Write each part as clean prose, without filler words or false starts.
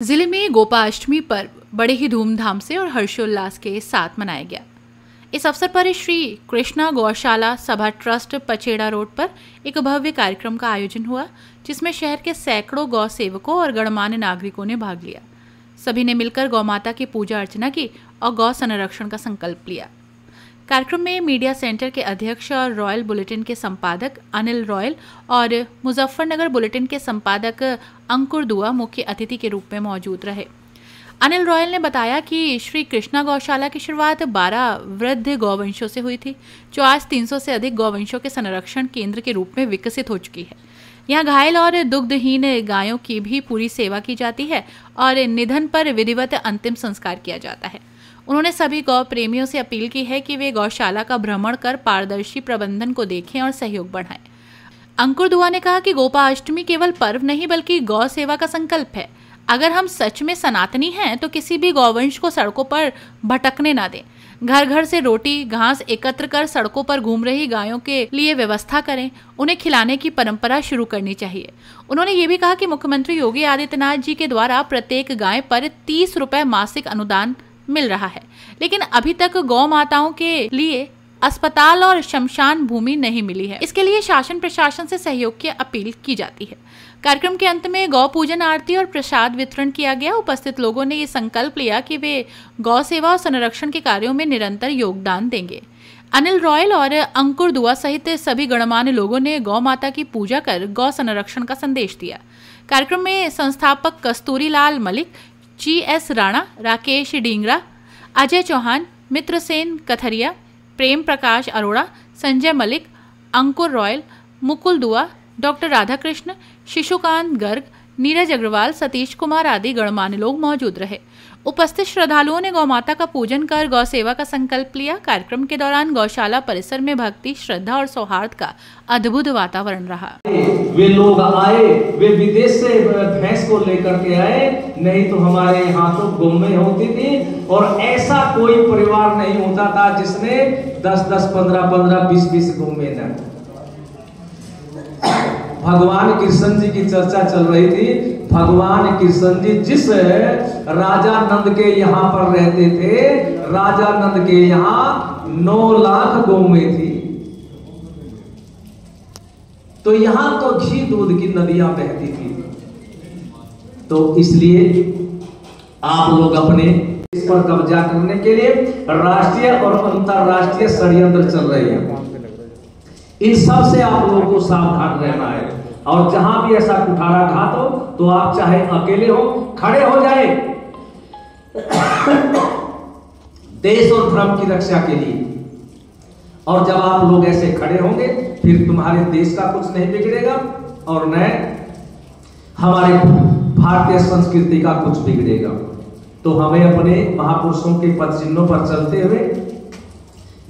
जिले में गोपाष्टमी पर्व बड़े ही धूमधाम से और हर्षोल्लास के साथ मनाया गया। इस अवसर पर श्री कृष्णा गौशाला सभा ट्रस्ट पचेड़ा रोड पर एक भव्य कार्यक्रम का आयोजन हुआ, जिसमें शहर के सैकड़ों गौ सेवकों और गणमान्य नागरिकों ने भाग लिया। सभी ने मिलकर गौ माता की पूजा अर्चना की और गौ संरक्षण का संकल्प लिया। कार्यक्रम में मीडिया सेंटर के अध्यक्ष और रॉयल बुलेटिन के संपादक अनिल रॉयल और मुजफ्फरनगर बुलेटिन के संपादक अंकुर दुआ मुख्य अतिथि के रूप में मौजूद रहे। अनिल रॉयल ने बताया कि श्री कृष्णा गौशाला की शुरुआत 12 वृद्ध गौवंशों से हुई थी, जो आज 300 से अधिक गौवंशों के संरक्षण केंद्र के रूप में विकसित हो चुकी है। यहाँ घायल और दुग्धहीन गायों की भी पूरी सेवा की जाती है और निधन पर विधिवत अंतिम संस्कार किया जाता है। उन्होंने सभी गौ प्रेमियों से अपील की है कि वे गौशाला का भ्रमण कर पारदर्शी प्रबंधन को देखें और सहयोग बढ़ाएं। अंकुर दुआ ने कहा कि गोपाष्टमी केवल पर्व नहीं बल्कि गौ सेवा का संकल्प है। अगर हम सच में सनातनी हैं तो किसी भी गौवंश को सड़कों पर भटकने ना दें। घर घर से रोटी घास एकत्र कर सड़कों पर घूम रही गायों के लिए व्यवस्था करें। उन्हें खिलाने की परंपरा शुरू करनी चाहिए। उन्होंने ये भी कहा कि मुख्यमंत्री योगी आदित्यनाथ जी के द्वारा प्रत्येक गाय पर 30 रुपए मासिक अनुदान मिल रहा है, लेकिन अभी तक गौ माताओं के लिए अस्पताल और शमशान भूमि नहीं मिली है। इसके लिए शासन प्रशासन से सहयोग की अपील की जाती है। कार्यक्रम के अंत में गौ पूजन आरती और प्रसाद वितरण किया गया। उपस्थित लोगों ने ये संकल्प लिया कि वे गौ सेवा और संरक्षण के कार्यों में निरंतर योगदान देंगे। अनिल रॉयल और अंकुर दुआ सहित सभी गणमान्य लोगों ने गौ माता की पूजा कर गौ संरक्षण का संदेश दिया। कार्यक्रम में संस्थापक कस्तूरी लाल मलिक, GS राणा, राकेश डींगरा, अजय चौहान, मित्र सेन कथरिया, प्रेम प्रकाश अरोड़ा, संजय मलिक, अंकुर रॉयल, मुकुल दुआ, डॉक्टर राधाकृष्ण, शिशुकांत गर्ग, नीरज अग्रवाल, सतीश कुमार आदि गणमान्य लोग मौजूद रहे। उपस्थित श्रद्धालुओं ने गौ माता का पूजन कर गौ सेवा का संकल्प लिया। कार्यक्रम के दौरान गौशाला परिसर में भक्ति, श्रद्धा और सौहार्द का अद्भुत वातावरण रहा। वे लोग आए, वे विदेश से भैंस को लेकर के आए, नहीं तो हमारे यहाँ तो गौमें होती थी और ऐसा कोई परिवार नहीं होता था जिसने 10-10, 15-15, 20-20 गौमें न। भगवान कृष्ण जी की चर्चा चल रही थी। भगवान कृष्ण जी जिस राजा नंद के यहाँ पर रहते थे, राजा नंद के यहाँ 9 लाख गौमें थी। तो यहाँ तो घी दूध की नदियां बहती थी। तो इसलिए आप लोग अपने इस पर कब्जा करने के लिए राष्ट्रीय और अंतरराष्ट्रीय षड्यंत्र चल रहे हैं। इन सब से आप लोगों को सावधान रहना है और जहां भी ऐसा कुठाराघात हो तो आप चाहे अकेले हो, खड़े हो जाए देश और धर्म की रक्षा के लिए। और जब आप लोग ऐसे खड़े होंगे फिर तुम्हारे देश का कुछ नहीं बिगड़ेगा और न हमारे भारतीय संस्कृति का कुछ बिगड़ेगा। तो हमें अपने महापुरुषों के पद चिन्हों पर चलते हुए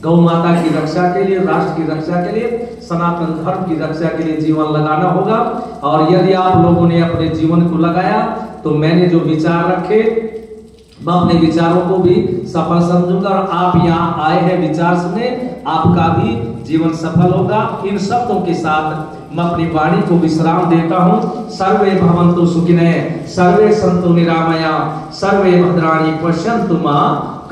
गौ माता की रक्षा के लिए, राष्ट्र की रक्षा के लिए, सनातन धर्म की रक्षा के लिए जीवन लगाना होगा। और यदि आप लोगों ने अपने जीवन को लगाया तो मैंने जो विचार रखे मैं अपने विचारों को भी सफल समझूंगा और आप यहाँ आए हैं विचार सुने, आपका भी जीवन सफल होगा। इन शब्दों के साथ मैं अपनी वाणी को विश्राम देता हूँ। सर्वे भवन्तु सुखिनः, सर्वे सन्तु निरामया, सर्वे भद्राणि पश्यन्तु मा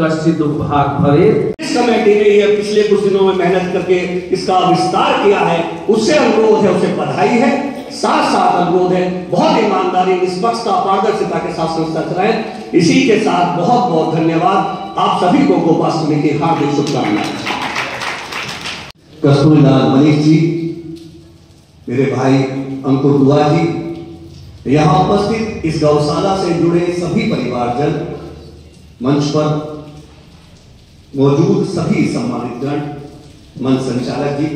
कश्चित् दुर्भाग् भवेत्। इस कमेटी ने ये पिछले कुछ दिनों में मेहनत करके इसका विस्तार किया है, उससे अनुरोध है, उसे बधाई है। साथ साथ अनुरोध है बहुत ईमानदारी, निष्पक्षता, पारदर्शिता के साथ संस्था चलाए। इसी के साथ बहुत बहुत धन्यवाद। आप सभी को गोपाष्टमी की हार्दिक शुभकामनाएं। कस्तूरी लाल मलिक जी, मेरे भाई अंकुर दुआ जी, यहाँ उपस्थित इस गौशाला से जुड़े सभी परिवारजन, मंच पर मौजूद सभी सम्मानित जन, मंच संचालक जी,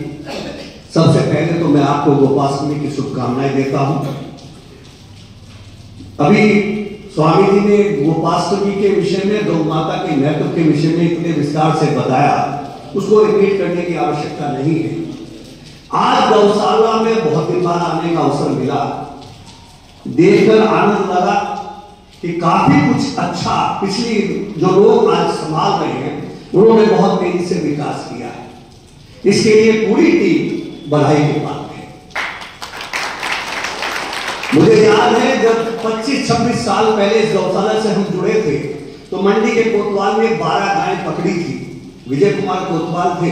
सबसे पहले तो मैं आपको गोपाष्टमी की शुभकामनाएं देता हूं। अभी स्वामी जी ने गोपाष्टमी के विषय में, गौ माता के महत्व के विषय में इतने विस्तार से बताया, उसको रिपीट करने की आवश्यकता नहीं है। आज गौशाला में बहुत दिन बाद आने का अवसर मिला, देखकर आनंद लगा कि काफी कुछ अच्छा पिछली जो लोग आज संभाल रहे हैं उन्होंने बहुत तेजी से विकास किया है। इसके लिए पूरी टीम बधाई के पात्र है। मुझे याद है जब 25-26 साल पहले इस गौशाला से हम जुड़े थे तो मंडी के कोतवाल में 12 गायें पकड़ी थी। विजय कुमार कोतवाल थे,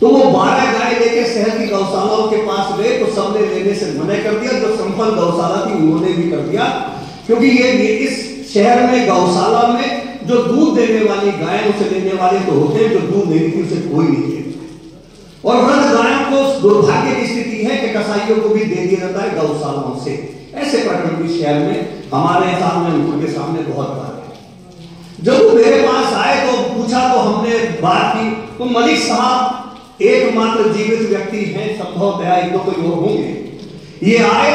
तो वो 12 गाय लेके शहर की गौशालाओं के पास गए तो सबने लेने से मना कर दिया। जो संपन्न गौशाला थी उन्होंने भी कर दिया, क्योंकि ये इस शहर में गौशाला में जो दूध देने वाली गाय उसे लेने वाले तो होते हैं, जो दूध नहीं देती उसे कोई नहीं देता। और वृद्ध गायों को दुर्भाग्य की स्थिति है कि कसाईयों को भी दे दिया जाता है गौशालाओं से। ऐसे प्रकरण भी शहर में हमारे सामने, उनके सामने बहुत बार है। जब वो मेरे पास आए तो पूछा, तो हमने बात की, तो मलिक साहब एकमात्र जीवित व्यक्ति हैं, संभवतः एक दो कोई और होंगे। ये आए,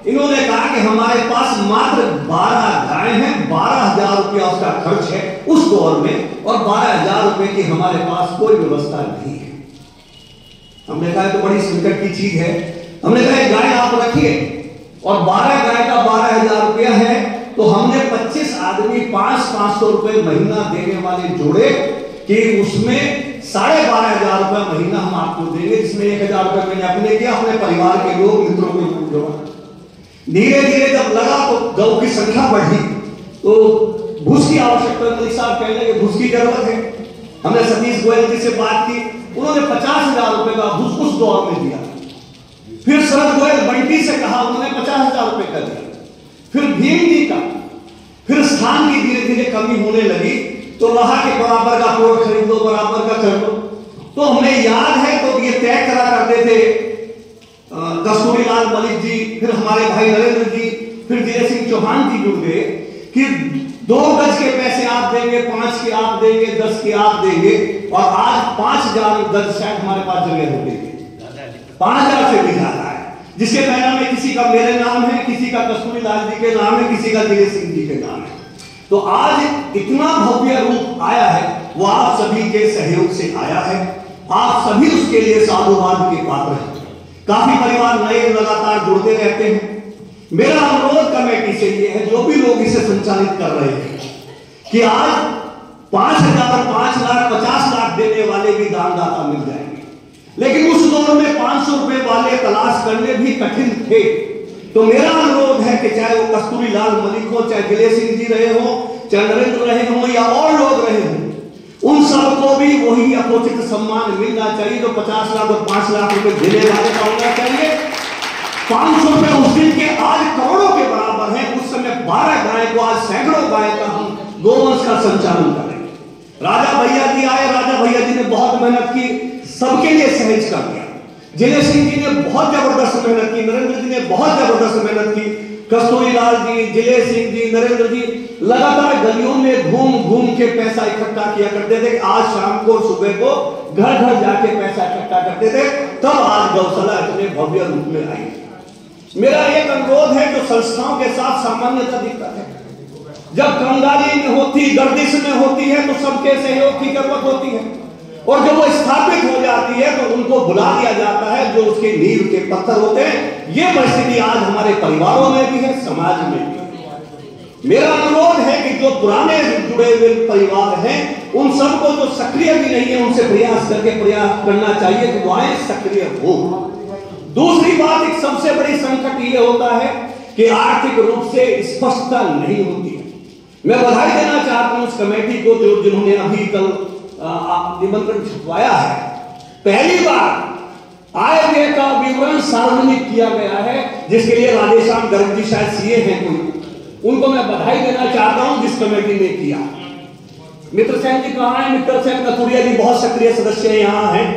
इन्होंने कहा कि हमारे पास मात्र 12 गाय हैं, 12,000 रुपया उसका खर्च है उस दौर में, और 12,000 रुपए की हमारे पास कोई व्यवस्था नहीं है। हमने कहा तो बड़ी संकट की चीज है। हमने कहा गाय आप रखिए, और 12 गाय का 12,000 रुपया है, तो हमने 25 आदमी 500-500 रुपए महीना देने वाले जोड़े कि उसमें 12,500 रुपया महीना हम आपको देंगे, जिसमें 1,000 रुपए मैंने अपने दिया, अपने परिवार के लोग मित्रों को जोड़ा। धीरे धीरे जब लगा तो गौ की संख्या बढ़ी, तो भूस की आवश्यकता, मलिक साहब कहने लगे भूस की जरूरत है। हमने सतीश गोयल जी से बात की, उन्होंने 50,000 रुपए का भूस उस दौर में दिया। फिर शरद गोयल बंटी से कहा, उन्होंने 50,000 रुपए का दिया। फिर भीम जी का, फिर स्थान की धीरे धीरे कमी होने लगी, तो रहा कि बराबर का प्लॉट खरीद लो, बराबर का कर लो। तो हमें याद है तो ये तय करा करते थे कस्तूरीलाल मलिक जी, फिर हमारे भाई नरेंद्र जी, फिर जय सिंह चौहान जी जुड़ गए कि 2 गज के पैसे आप देंगे, 5 के आप देंगे, 10 के आप देंगे, और आज 5,000 गज शायद हमारे पास जगह हो गई, 5,000 से भी ज्यादा है, जिसके पहले में किसी का मेरे नाम है, किसी का कस्तूरीलाल जी के नाम है, किसी का जय सिंह जी के नाम है। तो आज इतना भव्य रूप आया है, वो आप सभी के सहयोग से आया है। आप सभी उसके लिए साधुवाद के पात्र हैं। काफी परिवार नए लगातार जुड़ते रहते हैं। मेरा अनुरोध कमेटी से ये है, जो भी लोग इसे संचालित कर रहे हैं, कि आज 5,000, 5 लाख, 50 लाख देने वाले भी दानदाता मिल जाएंगे, लेकिन उस दौर में 500 रुपए वाले तलाश करने भी कठिन थे। तो मेरा अनुरोध है कि चाहे वो कस्तूरीलाल मलिक हो, चाहे जय सिंह जी रहे हो, चाहे नरेंद्र रहे हो, या और लोग रहे हो, उन सबको भी वही यथोचित सम्मान मिलना चाहिए जो 50 लाख और 5 लाख रुपए देने वाले का होना चाहिए। 500 रुपए उस दिन के आज करोड़ों के बराबर है। उस समय 12 गाय को आज सैकड़ों गाय का हम गोवंश का संचालन करेंगे। राजा भैया जी आए, राजा भैया जी ने बहुत मेहनत की, सबके लिए सहज कर दिया। जय सिंह जी ने बहुत जबरदस्त मेहनत की, नरेंद्र जी ने बहुत जबरदस्त मेहनत की, कस्तूरीलाल जी, जय सिंह जी, नरेंद्र जी लगातार गलियों में घूम घूम के पैसा इकट्ठा किया करते थे। आज शाम को सुबह को घर घर जाके पैसा इकट्ठा करते थे, तब आज गौशाला इतने भव्य रूप में आई। मेरा एक अनुरोध है, जो संस्थाओं के साथ सामान्यता दिखता है, जब कंगाली में होती, गर्दिश में होती है, तो सबके सहयोग की जरूरत होती है, और जब वो स्थापित हो जाती है तो उनको बुला दिया जाता है, जो उसके नींव के पत्थर होते हैं। ये परिस्थिति आज हमारे परिवारों में भी है, समाज में भी। मेरा अनुरोध है कि जो पुराने जुड़े हुए परिवार हैं, उन सबको जो सक्रिय भी नहीं है, उनसे प्रयास करना चाहिए कि वो आए, सक्रिय हो। दूसरी बात, एक सबसे बड़ी संकट ये होता है कि आर्थिक रूप से स्पष्टता नहीं होती है। मैं बधाई देना चाहता हूं उस कमेटी को जिन्होंने अभी कल निमंत्रण छपवाया है। पहली बार आय व्यय का विवरण सार्वजनिक किया गया है, जिसके लिए राधेश्याम गर्ग जी शायद सीए हैं कोई, उनको मैं बधाई देना चाहता हूं जिस कमेटी ने किया। मित्र सेन जी कहां है? मित्र सेन कथुरिया जी बहुत सक्रिय सदस्य यहां हैं,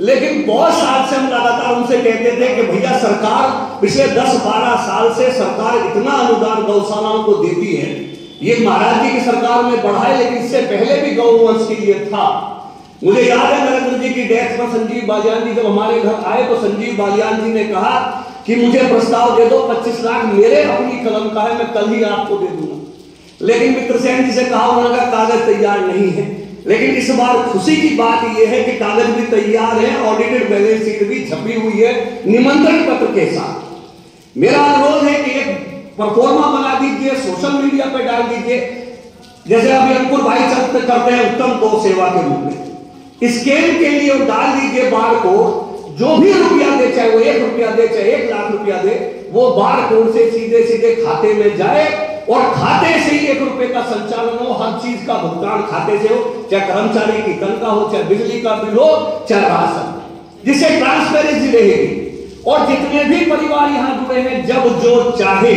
लेकिन बहुत साल से हम लगातार उनसे कहते थे कि भैया सरकार पिछले 10-12 साल से सरकार इतना अनुदान गौशालाओं को देती है। ये महाराज जी की सरकार में बढ़ा है, लेकिन इससे पहले भी गौवंश के लिए था। मुझे याद है नरेंद्र जी की डेथ पर संजीव बालियान जी जब हमारे घर आए तो संजीव बालियान जी ने कहा कि मुझे प्रस्ताव दे दो, 25 लाख मेरे अपनी कलम का है, मैं कल ही आपको दे दूंगा। लेकिन मित्र सेन जी से कहा, उनका कागज तैयार नहीं है। लेकिन इस बार खुशी की बात यह है कि कागज भी तैयार है, ऑडिटेड बैलेंस शीट भी छपी हुई है निमंत्रण पत्र के साथ। मेरा अनुरोध है कि एक परफॉर्मा बना दीजिए, सोशल मीडिया पर डाल दीजिए, जैसे अभी अंकुर भाई चलते करते हैं उत्तम गौ सेवा के रूप में, स्कैन के लिए डाल दीजिए बार को। जो भी रुपया दे, चाहे वो 1 रुपया दे, चाहे 1 लाख रुपया दे, वो बार कोड से सीधे सीधे खाते में जाए और खाते से ही 1 रुपए का संचालन हो, हर चीज का भुगतान खाते से हो, चाहे कर्मचारी की तनख्वाह हो, चाहे बिजली का बिल हो, चाहे राशन, जिससे ट्रांसपेरेंसी रहेगी। और जितने भी परिवार यहां जुड़े हैं, जब जो चाहे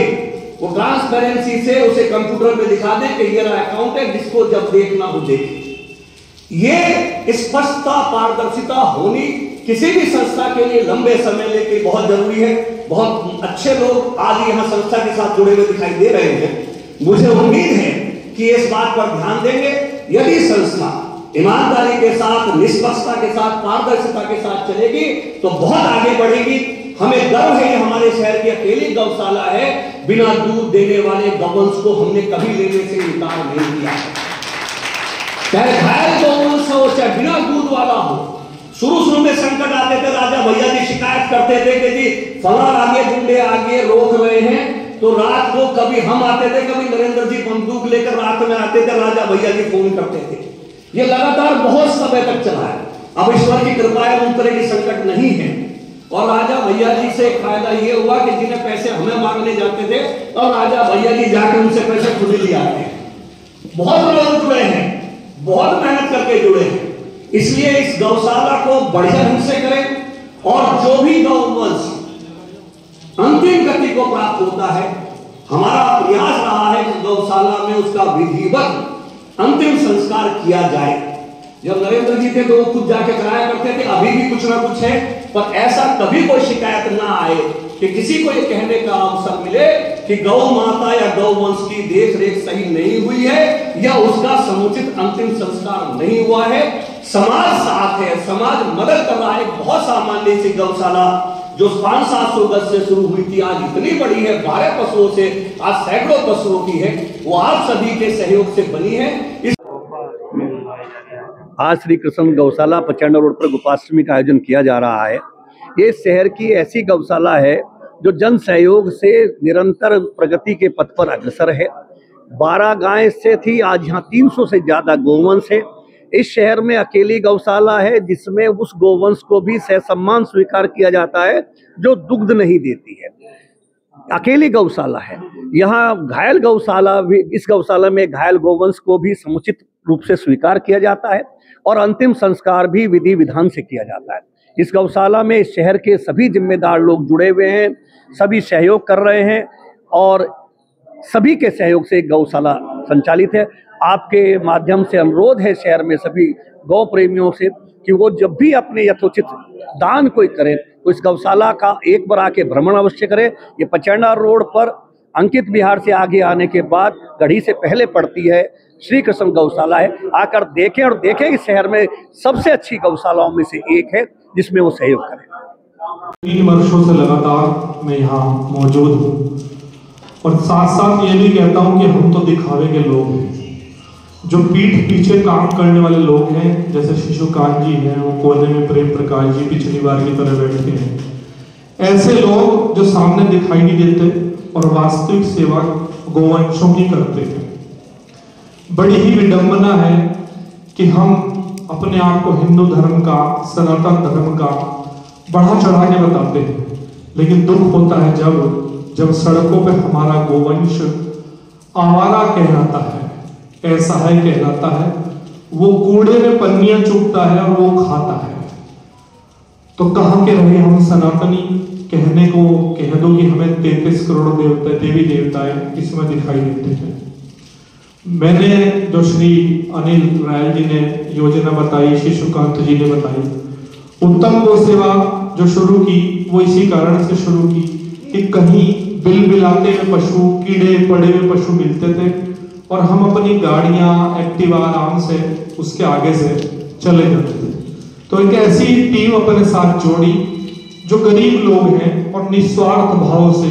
वो ट्रांसपेरेंसी से उसे कंप्यूटर पे दिखा दे कि ये रहा अकाउंट है, जिसको जब देखना हो देखे। ये स्पष्टता, पारदर्शिता होनी किसी भी संस्था के लिए लंबे समय लेके बहुत जरूरी है। बहुत अच्छे लोग आज यहाँ संस्था के साथ जुड़े हुए दिखाई दे रहे हैं। मुझे उम्मीद है कि इस बात पर ध्यान देंगे। यदि संस्था ईमानदारी के साथ, निष्पक्षता के साथ, पारदर्शिता के साथ चलेगी तो बहुत आगे बढ़ेगी। हमें गर्व है, हमारे शहर की अकेली गौशाला है, बिना दूध देने वाले गौवंश को हमने कभी लेने से इनकार नहीं किया। चाहे घायल गौवंश हो, चाहे बिना दूध वाला हो। शुरू में संकट आते थे, राजा भैया जी शिकायत करते थे कि जी फला आगे, गुंडे आगे रोक रहे हैं। तो रात को कभी हम आते थे, कभी नरेंद्र जी बंदूक लेकर रात में आते थे, राजा भैया जी फोन करते थे। ये लगातार बहुत समय तक चला है। अब ईश्वर की कृपा है, उस तरह की संकट नहीं है। और राजा भैया जी से फायदा ये हुआ कि जिन्हें पैसे हमें मांगने जाते थे, और राजा भैया जी जाकर उनसे पैसे खुद ही ले आते हैं। बहुत लोग जुड़े हैं, बहुत मेहनत करके जुड़े हैं। इसलिए इस गौशाला को बढ़िया ढंग से करें और जो भी गौवंश अंतिम गति को प्राप्त होता है, हमारा प्रयास रहा है कि गौशाला में उसका विधिवत अंतिम संस्कार किया जाए। जब नरेंद्र जी थे तो वो खुद जाके कराया करते थे, अभी भी कुछ ना कुछ है, पर ऐसा कभी कोई शिकायत ना आए कि किसी को ये कहने का अवसर मिले कि गौ माता या गौवंश की देख रेख सही नहीं हुई है या उसका समुचित अंतिम संस्कार नहीं हुआ है। समाज साथ है, समाज मदद कर रहा है। बहुत सामान्य सी गौशाला जो 500-700 गज से शुरू हुई थी, आज इतनी बड़ी है, 12 पशुओं से आज सैकड़ों पशुओं की है, वो आप सभी के सहयोग से बनी है। आज श्री कृष्ण गौशाला पचैड़ा रोड पर गोपाष्टमी का आयोजन किया जा रहा है। ये शहर की ऐसी गौशाला है जो जन सहयोग से निरंतर प्रगति के पथ पर अग्रसर है। 12 गायें से थी, आज यहाँ 300 से ज्यादा गोवंश है। इस शहर में अकेली गौशाला है जिसमें उस गोवंश को भी सहसम्मान स्वीकार किया जाता है जो दुग्ध नहीं देती है। अकेली गौशाला है। यहाँ घायल गौशाला भी, इस गौशाला में घायल गोवंश को भी समुचित रूप से स्वीकार किया जाता है और अंतिम संस्कार भी विधि विधान से किया जाता है। इस गौशाला में इस शहर के सभी जिम्मेदार लोग जुड़े हुए हैं, सभी सहयोग कर रहे हैं और सभी के सहयोग से गौशाला संचालित है। आपके माध्यम से अनुरोध है शहर में सभी गौ प्रेमियों से कि वो जब भी अपने यथोचित दान कोई करें तो इस गौशाला का एक बार आके भ्रमण अवश्य करें। ये पचैड़ा रोड पर अंकित विहार से आगे आने के बाद गढ़ी से पहले पड़ती है श्री कृष्ण गौशाला है। आकर देखें और देखें कि शहर में सबसे अच्छी गौशालाओं में से एक है जिसमें वो सहयोग करें। 3 वर्षों से लगातार मैं यहाँ मौजूद हूँ और साथ साथ ये भी कहता हूँ कि हम तो दिखावे के लोग हैं, जो पीठ पीछे काम करने वाले लोग हैं, जैसे शिशुकांत जी हैं, वो कोने में प्रेम प्रकाश जी पिछली बार की तरह बैठते हैं। ऐसे लोग जो सामने दिखाई नहीं देते और वास्तविक सेवा गोवंशों की करते हैं। बड़ी ही विडंबना है कि हम अपने आप को हिंदू धर्म का, सनातन धर्म का बढ़ा चढ़ा के बताते हैं, लेकिन दुख होता है जब सड़कों पे हमारा गोवंश आवारा कहलाता है, ऐसा है कहलाता है, वो कूड़े में पन्नियां चुगता है और वो खाता है। तो कहां के रहे हम सनातनी? कहने को कह दो कि हमें 33 करोड़ देवता, देवी देवताएं इसमें दिखाई देते हैं। मैंने जो श्री अनिल रायल जी ने योजना बताई, शिशुकांत जी ने बताई, उत्तम गौ सेवा जो शुरू की वो इसी कारण से शुरू की कि कहीं बिल बिलाते में पशु, कीड़े पड़े हुए पशु मिलते थे और हम अपनी गाड़ियां, एक्टिवा आराम से उसके आगे से चले जाते थे। तो एक ऐसी टीम अपने साथ जोड़ी जो गरीब लोग हैं और निस्वार्थ भाव से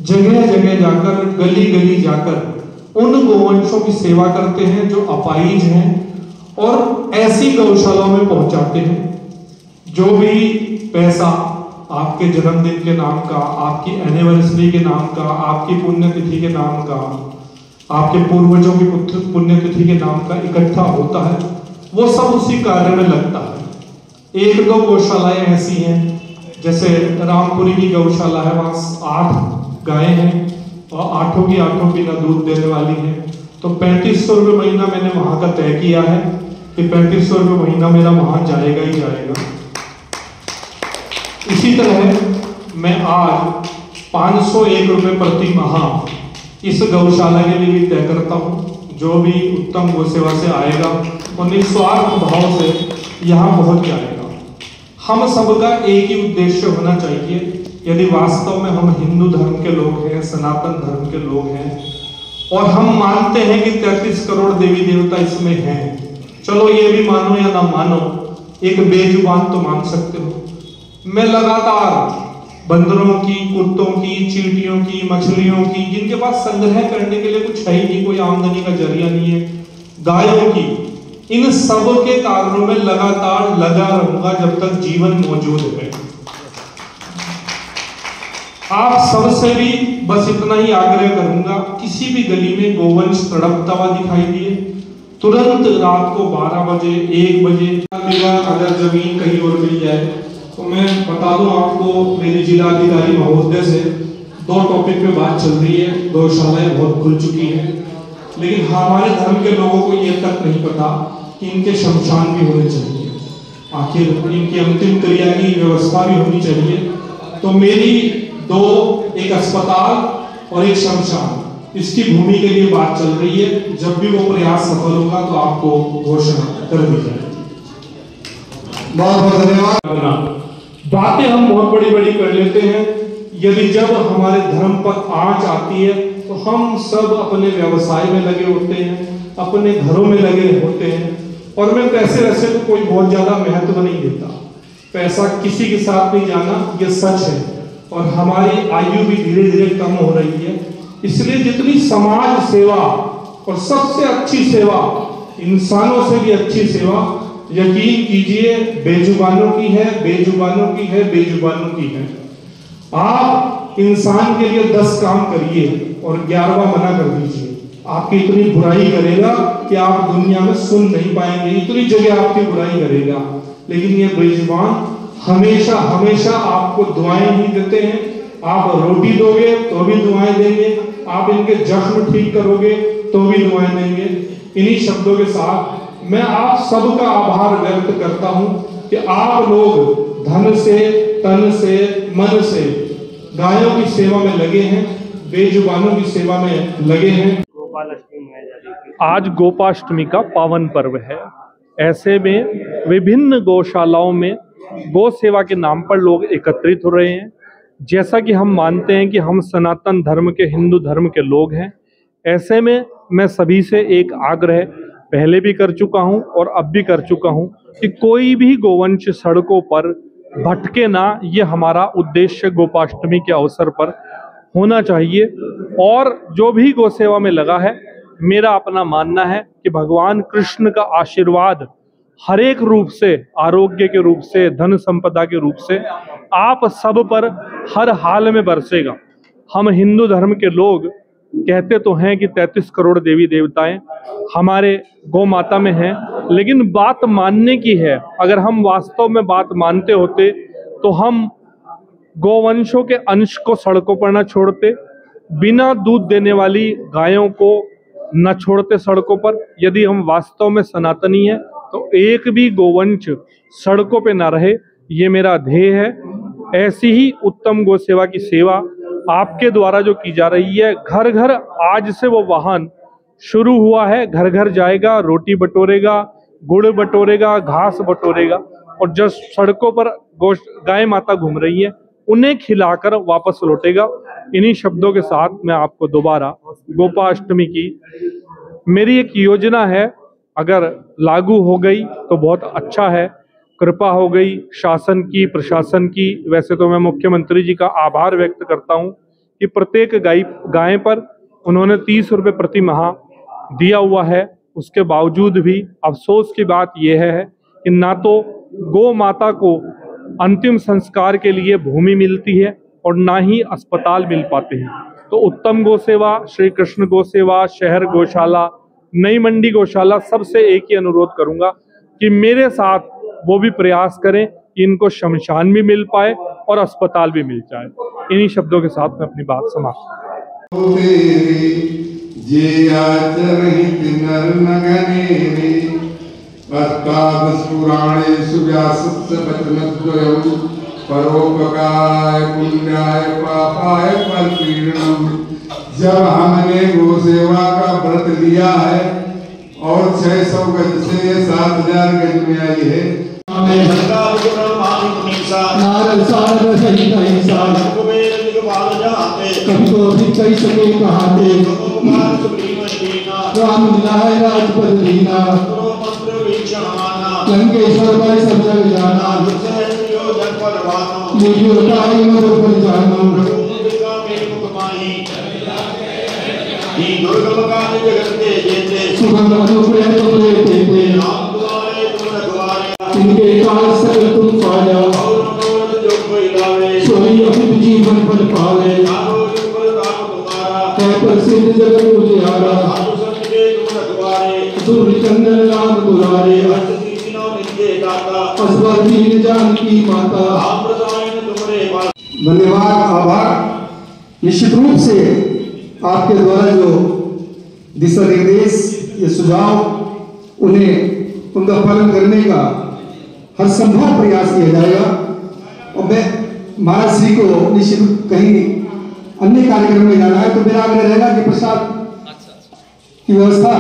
जगह जगह जाकर, गली गली जाकर उन गोवंशों की सेवा करते हैं जो अपाहिज हैं और ऐसी गौशालाओं में पहुंचाते हैं। जो भी पैसा आपके जन्मदिन के नाम का, आपकी एनिवर्सरी के नाम का, आपकी पुण्यतिथि के नाम का, आपके पूर्वजों की पुण्यतिथि के नाम का इकट्ठा होता है, वो सब उसी कार्य में लगता है। 1-2 गौशालाएं ऐसी हैं जैसे रामपुरी की गौशाला है, वहाँ 8 गायें हैं और 8 की ना दूध देने वाली हैं। तो 3500 रुपये महीना मैंने वहाँ का तय किया है कि 3500 रुपये महीना मेरा वहाँ जाएगा ही जाएगा। इसी तरह मैं आज 501 रुपये प्रति माह इस गौशाला के लिए भी तय करता हूँ। जो भी उत्तम गौ सेवा से आएगा वो निस्वार्थ भाव से यहाँ पहुँच जाएगा। हम सबका एक ही उद्देश्य होना चाहिए। यदि वास्तव में हम हिंदू धर्म के लोग हैं, सनातन धर्म के लोग हैं और हम मानते हैं कि 33 करोड़ देवी देवता इसमें हैं, चलो ये भी मानो या ना मानो, एक बेजुबान तो मान सकते हो। मैं लगातार बंदरों की, कुत्तों की, चींटियों की, मछलियों की, जिनके पास संग्रह करने के लिए कुछ है ही नहीं, कोई आमदनी का जरिया नहीं है, गायों की, इन सब के कारणों में लगातार लगा रहूंगा जब तक जीवन मौजूद है। आप सबसे भी बस इतना ही आग्रह करूंगा, किसी भी गली में गोवंश तड़पता हुआ दिखाई दिए, तुरंत रात को 12 बजे 1 बजे अगर जमीन कहीं और मिल जाए तो मैं बता दूं आपको, मेरी जिला अधिकारी महोदय से 2 टॉपिक पे बात चल रही है। गौशालाएं बहुत खुल चुकी हैं, लेकिन हमारे धर्म के लोगों को ये तक नहीं पता कि इनके शमशान भी होने चाहिए, आखिर इनकी अंतिम क्रिया की व्यवस्था भी होनी चाहिए। तो मेरी 2, एक अस्पताल और एक शमशान, इसकी भूमि के लिए बात चल रही है। जब भी वो प्रयास सफल होगा तो आपको घोषणा कर दी जाएगी। बहुत बहुत धन्यवाद। बातें हम बहुत बड़ी बड़ी कर लेते हैं, यदि जब हमारे धर्म पर आंच आती है तो हम सब अपने व्यवसाय में लगे होते हैं, अपने घरों में लगे होते हैं। और मैं पैसे वैसे तो कोई बहुत ज्यादा महत्व नहीं देता, पैसा किसी के साथ नहीं जाना, ये सच है। और हमारी आयु भी धीरे धीरे कम हो रही है, इसलिए जितनी समाज सेवा और सबसे अच्छी सेवा, इंसानों से भी अच्छी सेवा, यकीन कीजिए बेजुबानों की है, बेजुबानों की है, बेजुबानों की है। आप इंसान के लिए 10 काम करिए और 11वां मना कर दीजिए, आपकी इतनी बुराई करेगा कि आप दुनिया में सुन नहीं पाएंगे, इतनी जगह आपकी बुराई करेगा। लेकिन ये बेजुबान हमेशा हमेशा आपको दुआएं ही देते हैं। आप रोटी दोगे तो भी दुआएं देंगे, आप इनके जख्म ठीक करोगे तो भी दुआएं देंगे। इन्हीं शब्दों के साथ मैं आप सबका आभार व्यक्त करता हूं कि आप लोग धन से, तन से, मन से गायों की सेवा में लगे हैं, बेजुबानों की सेवा में लगे हैं। आज गोपाष्टमी का पावन पर्व है। ऐसे में विभिन्न गौशालाओं में गौ सेवा के नाम पर लोग एकत्रित हो रहे हैं। जैसा कि हम मानते हैं कि हम सनातन धर्म के, हिंदू धर्म के लोग हैं, ऐसे में मैं सभी से एक आग्रह पहले भी कर चुका हूं और अब भी कर चुका हूं कि कोई भी गोवंश सड़कों पर भटके ना। ये हमारा उद्देश्य गोपाष्टमी के अवसर पर होना चाहिए। और जो भी गौ सेवा में लगा है, मेरा अपना मानना है कि भगवान कृष्ण का आशीर्वाद हर एक रूप से, आरोग्य के रूप से, धन संपदा के रूप से आप सब पर हर हाल में बरसेगा। हम हिंदू धर्म के लोग कहते तो हैं कि 33 करोड़ देवी देवताएं हमारे गौ माता में हैं, लेकिन बात मानने की है। अगर हम वास्तव में बात मानते होते तो हम गोवंशों के अंश को सड़कों पर न छोड़ते, बिना दूध देने वाली गायों को न छोड़ते सड़कों पर। यदि हम वास्तव में सनातनी हैं तो एक भी गोवंश सड़कों पे ना रहे, ये मेरा ध्येय है। ऐसी ही उत्तम गौ सेवा की सेवा आपके द्वारा जो की जा रही है, घर घर आज से वो वाहन शुरू हुआ है, घर घर जाएगा, रोटी बटोरेगा, गुड़ बटोरेगा, घास बटोरेगा, और जब सड़कों पर गाय माता घूम रही है उन्हें खिलाकर वापस लौटेगा। इन्हीं शब्दों के साथ मैं आपको दोबारा गोपाष्टमी की मेरी एक योजना है, अगर लागू हो गई तो बहुत अच्छा है। कृपा हो गई शासन की, प्रशासन की। वैसे तो मैं मुख्यमंत्री जी का आभार व्यक्त करता हूं कि प्रत्येक गाय पर उन्होंने 30 रुपये प्रति माह दिया हुआ है। उसके बावजूद भी अफसोस की बात यह है कि ना तो गौ माता को अंतिम संस्कार के लिए भूमि मिलती है और ना ही अस्पताल मिल पाते हैं। तो उत्तम गौ सेवा, श्री कृष्ण गौ सेवा, शहर गौशाला, नई मंडी गौशाला, सबसे एक ही अनुरोध करूंगा कि मेरे साथ वो भी प्रयास करें कि इनको शमशान भी मिल पाए और अस्पताल भी मिल जाए। इन्हीं शब्दों के साथ मैं अपनी बात समाप्त करूं। परोपकाराय पुण्याय पापाय परपीड़नम। जब हमने गो सेवा का व्रत लिया है और 600 गज से 7000 गज में आई है, कभी तो अधिक कही सके कहाते राम मिलाए राजपद लीना लंकेश्वर भाई सब जग जाना मुझे उठाई मधुर पर जानो सुगंध अनुप्रिय तुमरे देते इनके काल सकल तुम पा जाओ सोई अमित जीवन पद पावे है प्रसिद्ध जगत उजियारा सूर्य चंद्र राम दुलारे असवर दीन जानकी माता। धन्यवाद, आभार। निश्चित रूप से आपके द्वारा जो दिशा निर्देश या सुझाव उन्हें उनका पालन करने का हर संभव प्रयास किया जाएगा और मैं महाराज श्री को निश्चित कहीं अन्य कार्यक्रम में जाना है तो मेरा आग्रह रहेगा कि प्रसाद की व्यवस्था